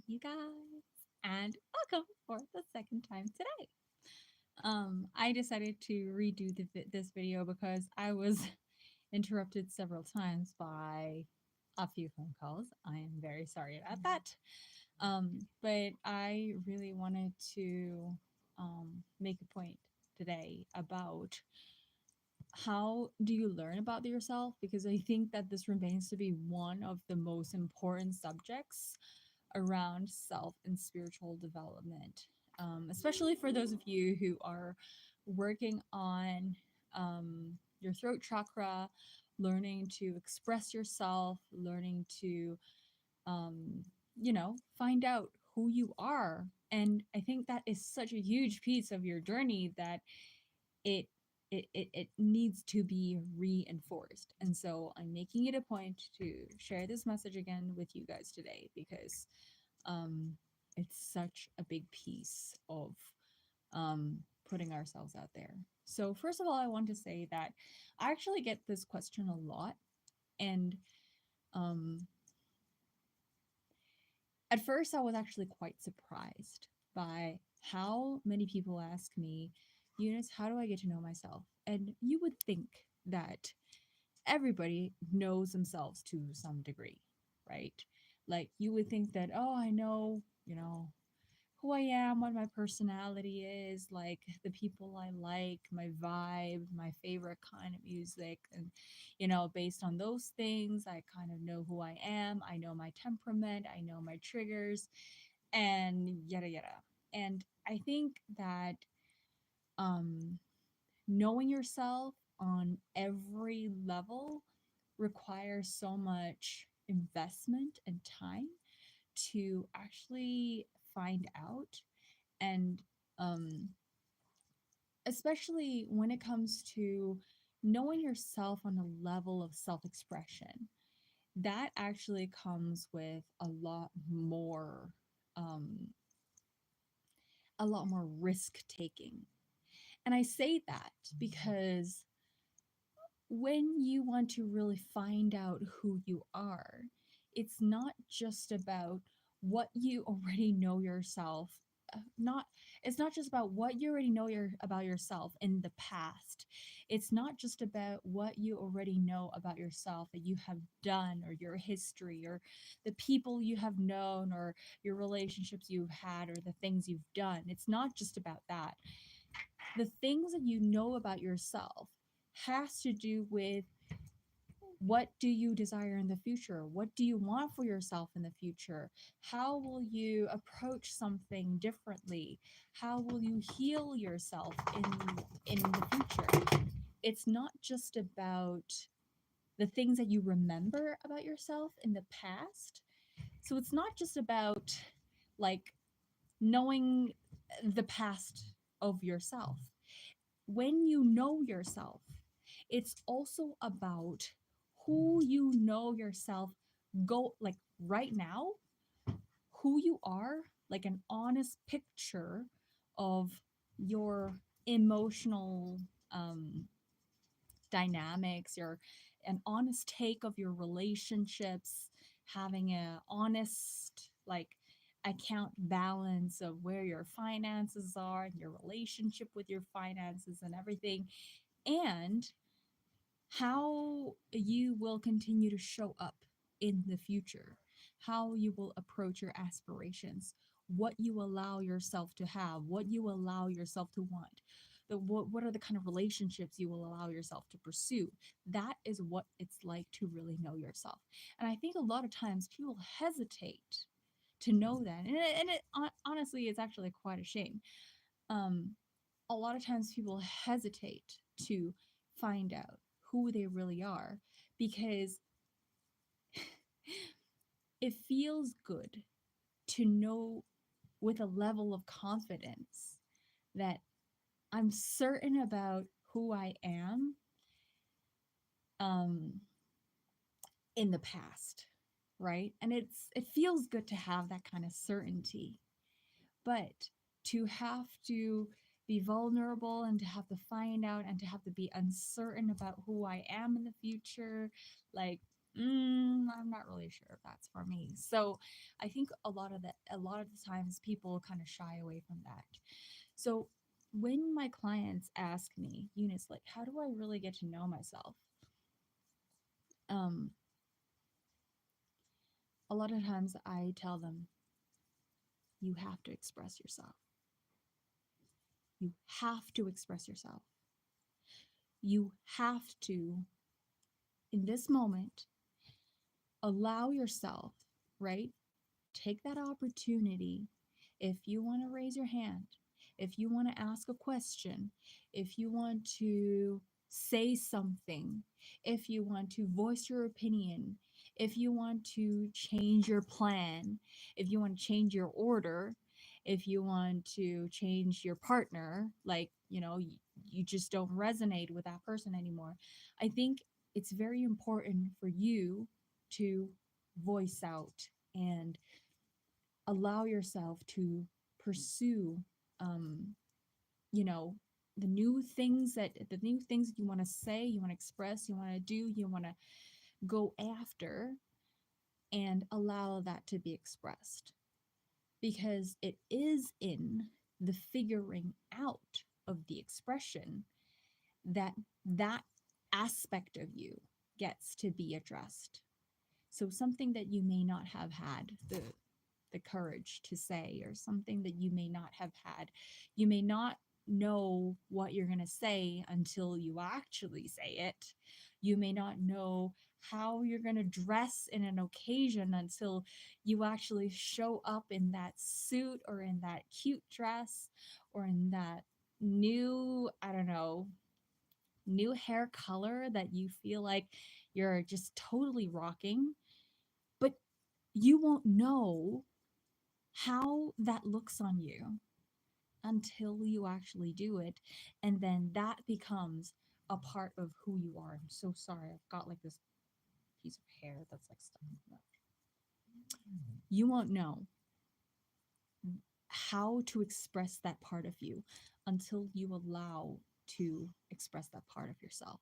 you guys, and welcome for the second time today. I decided to redo this video because I was interrupted several times by a few phone calls. I am very sorry about that. But I really wanted to make a point today about how do you learn about yourself, because I think that this remains to be one of the most important subjects around self and spiritual development, especially for those of you who are working on your throat chakra, learning to express yourself, learning to, um, find out who you are. And I think that is such a huge piece of your journey that it it needs to be reinforced. And so I'm making it a point to share this message again with you guys today because um, it's such a big piece of putting ourselves out there. So, first of all, I want to say that I actually get this question a lot. And um, at first, I was actually quite surprised by how many people ask me, Eunice, how do I get to know myself? And you would think that everybody knows themselves to some degree, right? Like you would think that, oh, I know, who I am, what my personality is, like the people I like, my vibe, my favorite kind of music. And, based on those things, I kind of know who I am. I know my temperament, I know my triggers, and yada, yada. And I think that um, knowing yourself on every level requires so much investment and time to actually find out. And um, especially when it comes to knowing yourself on a level of self expression, that actually comes with um, a lot more risk taking. And I say that because when you want to really find out who you are, it's not just about what you already know yourself. Not It's not just about what you already know about yourself in the past. It's not just about what you already know about yourself that you have done, or your history, or the people you have known, or your relationships you've had, or the things you've done. It's not just about that. The things that you know about yourself has to do with what do you desire in the future? What do you want for yourself in the future? How will you approach something differently? How will you heal yourself in the future? It's not just about the things that you remember about yourself in the past. So it's not just about like knowing the past of yourself. When you know yourself, it's also about who you know yourself, go like right now, who you are, like an honest picture of your emotional um, dynamics, your an honest take of your relationships, having a honest like account balance of where your finances are and your relationship with your finances and everything, and how you will continue to show up in the future, how you will approach your aspirations, what you allow yourself to have, what you allow yourself to want, what are the kind of relationships you will allow yourself to pursue. That is what it's like to really know yourself. And I think a lot of times people hesitate to know that. Honestly, it's actually quite a shame. Um, a lot of times people hesitate to find out who they really are because it feels good to know with a level of confidence that I'm certain about who I am um, in the past, right? And it feels good to have that kind of certainty, but to have to be vulnerable and to have to find out and to have to be uncertain about who I am in the future, like I'm not really sure if that's for me. So I think a lot of the times people kind of shy away from that. So when my clients ask me, Eunice, like, how do I really get to know myself? Um, a lot of times I tell them, you have to express yourself. You have to express yourself. You have to, in this moment, allow yourself, right? Take that opportunity. If you want to raise your hand, if you want to ask a question, if you want to say something, if you want to voice your opinion, if you want to change your plan, if you want to change your order, if you want to change your partner, like, you just don't resonate with that person anymore. I think it's very important for you to voice out and allow yourself to pursue um you know the new things that you want to say, you want to express, you want to do, you want to go after, and allow that to be expressed, because it is in the figuring out of the expression that that aspect of you gets to be addressed. So something that you may not have had the courage to say, or something that you may not have had. You may not know what you're going to say until you actually say it. You may not know how you're going to dress in an occasion until you actually show up in that suit or in that cute dress or in that new, I don't know, new hair color that you feel like you're just totally rocking. But you won't know how that looks on you until you actually do it. And then that becomes a part of who you are. I'm so sorry. I've got like this piece of hair that's like stuck in my mouth. You won't know how to express that part of you until you allow to express that part of yourself.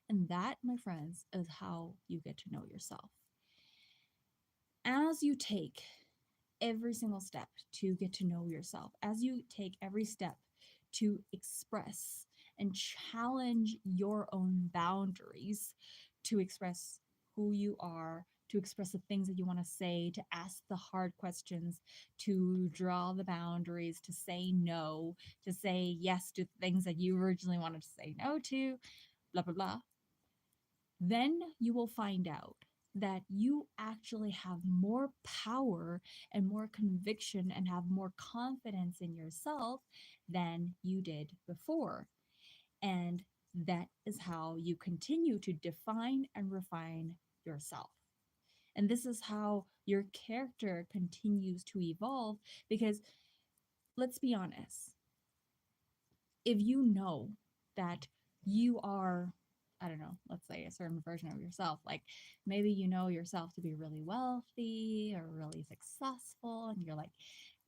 And that, my friends, is how you get to know yourself. As you take every single step to get to know yourself, as you take every step to express and challenge your own boundaries, to express who you are, to express the things that you want to say, to ask the hard questions, to draw the boundaries, to say no, to say yes to things that you originally wanted to say no to, blah, blah, blah, then you will find out that you actually have more power and more conviction and have more confidence in yourself than you did before. And that is how you continue to define and refine yourself. And this is how your character continues to evolve, because let's be honest, if you know that you are, I don't know, let's say a certain version of yourself, like maybe you know yourself to be really wealthy or really successful, and you're like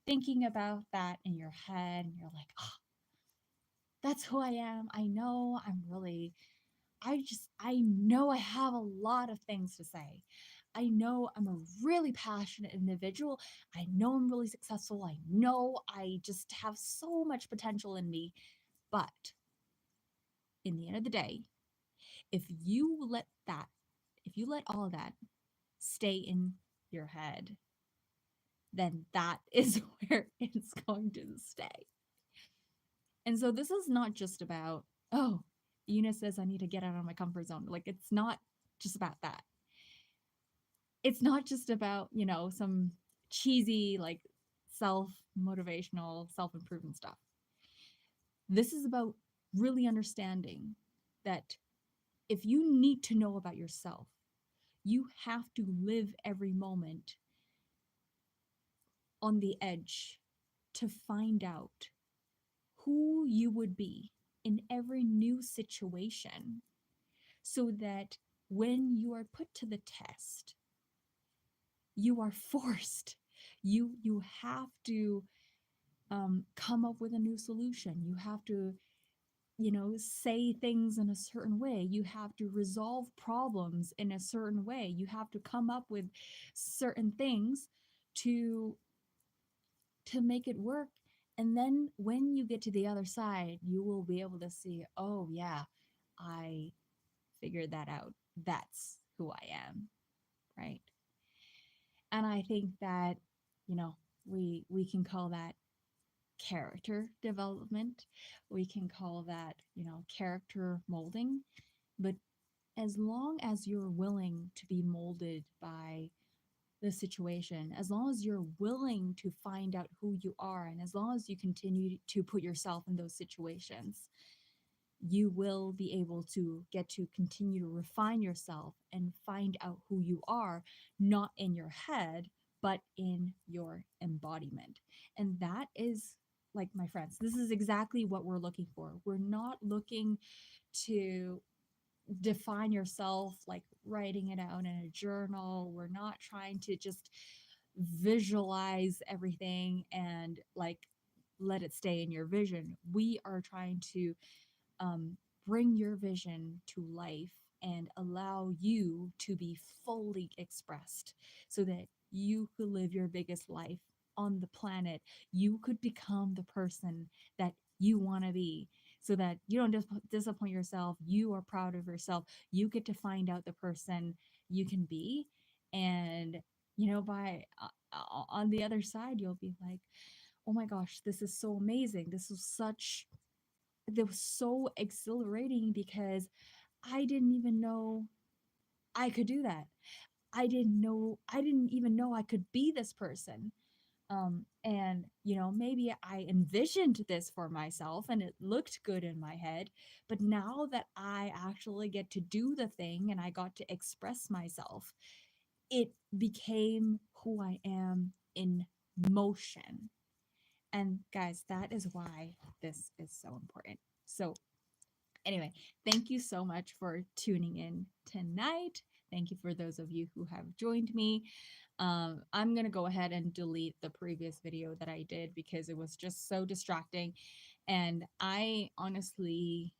thinking about that in your head, and you're like, oh, that's who I am. I know I'm really, I know I have a lot of things to say. I know I'm a really passionate individual. I know I'm really successful. I know I just have so much potential in me. But in the end of the day, if you let that, if you let all of that stay in your head, then that is where it's going to stay. And so this is not just about, oh, Eunice says I need to get out of my comfort zone. Like, it's not just about that. It's not just about, some cheesy, like, self motivational, self improvement stuff. This is about really understanding that if you need to know about yourself, you have to live every moment on the edge to find out who you would be in every new situation, so that when you are put to the test, you are forced. You have to come up with a new solution. say things in a certain way. You have to resolve problems in a certain way. You have to come up with certain things to make it work. And then when you get to the other side, you will be able to see, oh yeah, I figured that out. That's who I am, right? And I think that, we can call that character development. We can call that, character molding. But as long as you're willing to be molded by the situation, as long as you're willing to find out who you are, and as long as you continue to put yourself in those situations, you will be able to get to continue to refine yourself and find out who you are, not in your head, but in your embodiment. And that is, like, my friends, this is exactly what we're looking for. We're not looking to define yourself like writing it out in a journal. We're not trying to just visualize everything and like let it stay in your vision. We are trying to bring your vision to life and allow you to be fully expressed so that you could live your biggest life on the planet. You could become the person that you want to be so that you don't disappoint yourself. You are proud of yourself. You get to find out the person you can be. And, by on the other side, you'll be like, oh my gosh, this is so amazing. That was so exhilarating because I didn't even know I could do that. I didn't even know I could be this person. And maybe I envisioned this for myself and it looked good in my head, but now that I actually get to do the thing and I got to express myself, it became who I am in motion. And guys, that is why this is so important. So anyway, thank you so much for tuning in tonight. Thank you for those of you who have joined me. I'm going to go ahead and delete the previous video that I did because it was just so distracting. And I honestly,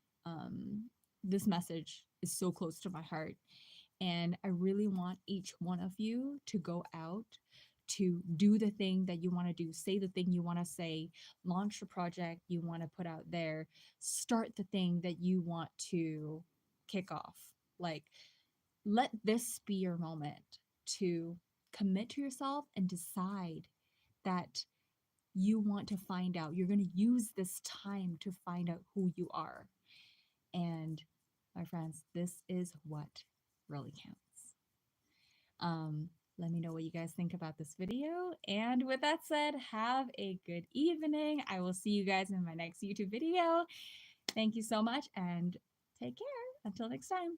this message is so close to my heart. And I really want each one of you to go out to do the thing that you want to do, say the thing you want to say, launch the project you want to put out there, start the thing that you want to kick off. Like, let this be your moment to commit to yourself and decide that you want to find out. You're going to use this time to find out who you are. And my friends, this is what really counts. Let me know what you guys think about this video. And with that said, have a good evening. I will see you guys in my next YouTube video. Thank you so much and take care. Until next time.